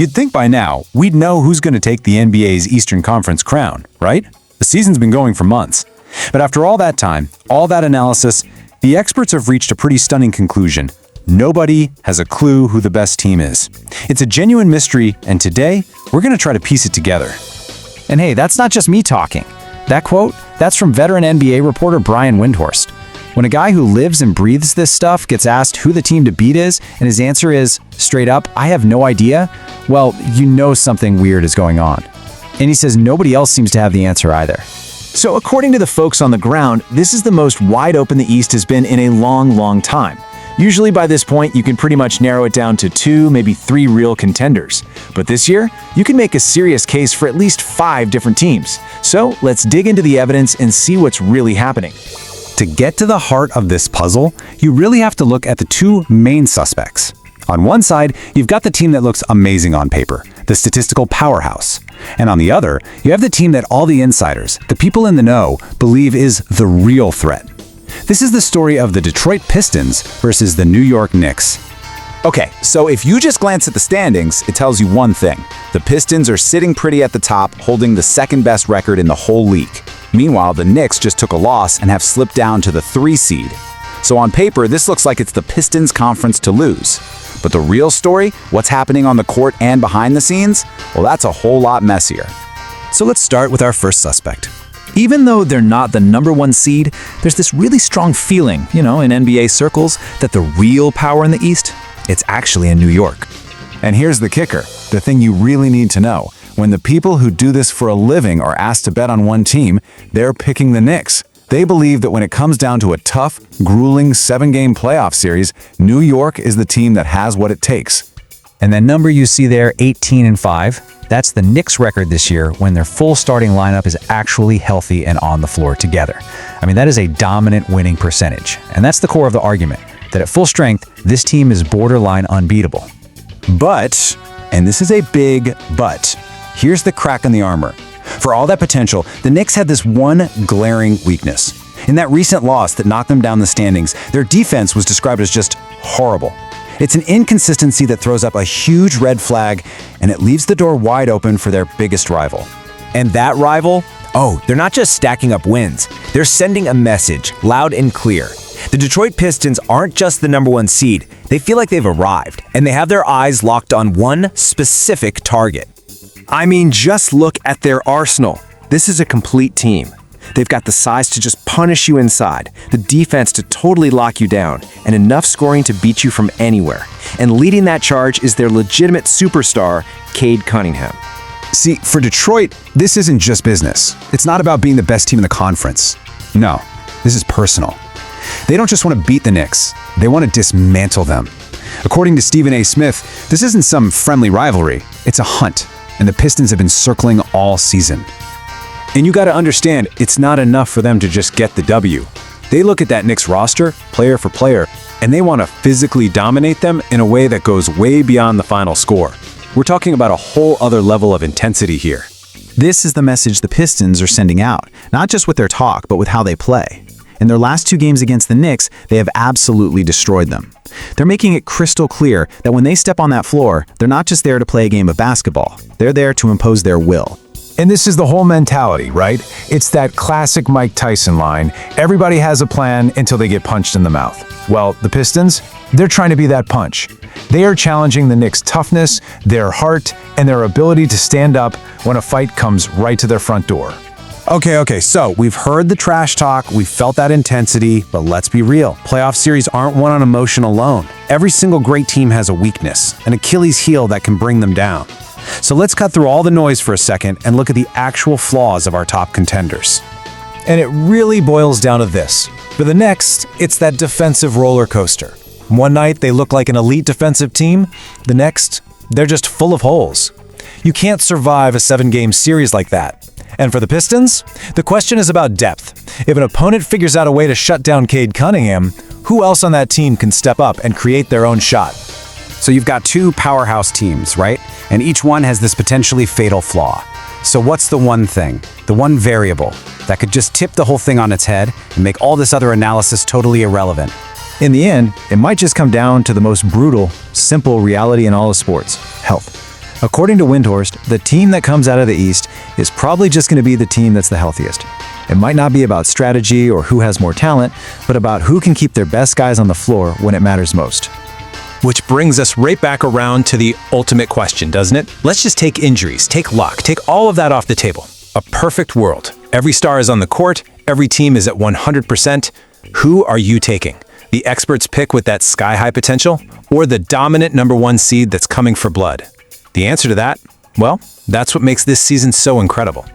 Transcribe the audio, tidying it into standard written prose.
You'd think by now, we'd know who's going to take the NBA's Eastern Conference crown, right? The season's been going for months. But after all that time, all that analysis, the experts have reached a pretty stunning conclusion. Nobody has a clue who the best team is. It's a genuine mystery, and today, we're going to try to piece it together. And hey, that's not just me talking. That quote, that's from veteran NBA reporter Brian Windhorst. When a guy who lives and breathes this stuff gets asked who the team to beat is, and his answer is, straight up, I have no idea, well, you know something weird is going on. And he says nobody else seems to have the answer either. So according to the folks on the ground, this is the most wide open the East has been in a long, long time. Usually by this point, you can pretty much narrow it down to 2, maybe 3 real contenders. But this year, you can make a serious case for at least 5 different teams. So let's dig into the evidence and see what's really happening. To get to the heart of this puzzle, you really have to look at the 2 main suspects. On one side, you've got the team that looks amazing on paper, the statistical powerhouse. And on the other, you have the team that all the insiders, the people in the know, believe is the real threat. This is the story of the Detroit Pistons versus the New York Knicks. Okay, so if you just glance at the standings, it tells you one thing. The Pistons are sitting pretty at the top, holding the second best record in the whole league. Meanwhile, the Knicks just took a loss and have slipped down to the 3 seed. So on paper, this looks like it's the Pistons' conference to lose. But the real story, what's happening on the court and behind the scenes, well, that's a whole lot messier. So let's start with our first suspect. Even though they're not the #1 seed, there's this really strong feeling, in NBA circles, that the real power in the East, it's actually in New York. And here's the kicker, the thing you really need to know. When the people who do this for a living are asked to bet on one team, they're picking the Knicks. They believe that when it comes down to a tough, grueling 7-game playoff series, New York is the team that has what it takes. And that number you see there, 18-5, that's the Knicks record this year when their full starting lineup is actually healthy and on the floor together. I mean, that is a dominant winning percentage. And that's the core of the argument, that at full strength, this team is borderline unbeatable. But, and this is a big but, here's the crack in the armor. For all that potential, the Knicks had this one glaring weakness. In that recent loss that knocked them down the standings, their defense was described as just horrible. It's an inconsistency that throws up a huge red flag, and it leaves the door wide open for their biggest rival. And that rival? Oh, they're not just stacking up wins. They're sending a message, loud and clear. The Detroit Pistons aren't just the #1 seed. They feel like they've arrived, and they have their eyes locked on one specific target. I mean, just look at their arsenal. This is a complete team. They've got the size to just punish you inside, the defense to totally lock you down, and enough scoring to beat you from anywhere. And leading that charge is their legitimate superstar, Cade Cunningham. See, for Detroit, this isn't just business. It's not about being the best team in the conference. No, this is personal. They don't just want to beat the Knicks. They want to dismantle them. According to Stephen A. Smith, this isn't some friendly rivalry. It's a hunt, and the Pistons have been circling all season. And you got to understand, it's not enough for them to just get the W. They look at that Knicks roster, player for player, and they want to physically dominate them in a way that goes way beyond the final score. We're talking about a whole other level of intensity here. This is the message the Pistons are sending out, not just with their talk, but with how they play. In their last 2 games against the Knicks, they have absolutely destroyed them. They're making it crystal clear that when they step on that floor, they're not just there to play a game of basketball. They're there to impose their will. And this is the whole mentality, right? It's that classic Mike Tyson line, everybody has a plan until they get punched in the mouth. Well, the Pistons, they're trying to be that punch. They are challenging the Knicks' toughness, their heart, and their ability to stand up when a fight comes right to their front door. Okay, so we've heard the trash talk, we've felt that intensity, but let's be real. Playoff series aren't won on emotion alone. Every single great team has a weakness, an Achilles heel that can bring them down. So let's cut through all the noise for a second and look at the actual flaws of our top contenders. And it really boils down to this. For the Knicks, it's that defensive roller coaster. One night, they look like an elite defensive team. The next, they're just full of holes. You can't survive a 7-game series like that. And for the Pistons, the question is about depth. If an opponent figures out a way to shut down Cade Cunningham, who else on that team can step up and create their own shot? So you've got 2 powerhouse teams, right? And each one has this potentially fatal flaw. So what's the one thing, the one variable, that could just tip the whole thing on its head and make all this other analysis totally irrelevant? In the end, it might just come down to the most brutal, simple reality in all of sports: health. According to Windhorst, the team that comes out of the East is probably just going to be the team that's the healthiest. It might not be about strategy or who has more talent, but about who can keep their best guys on the floor when it matters most. Which brings us right back around to the ultimate question, doesn't it? Let's just take injuries, take luck, take all of that off the table. A perfect world. Every star is on the court, every team is at 100%. Who are you taking? The experts pick with that sky-high potential, or the dominant number 1 seed that's coming for blood? The answer to that? Well, that's what makes this season so incredible.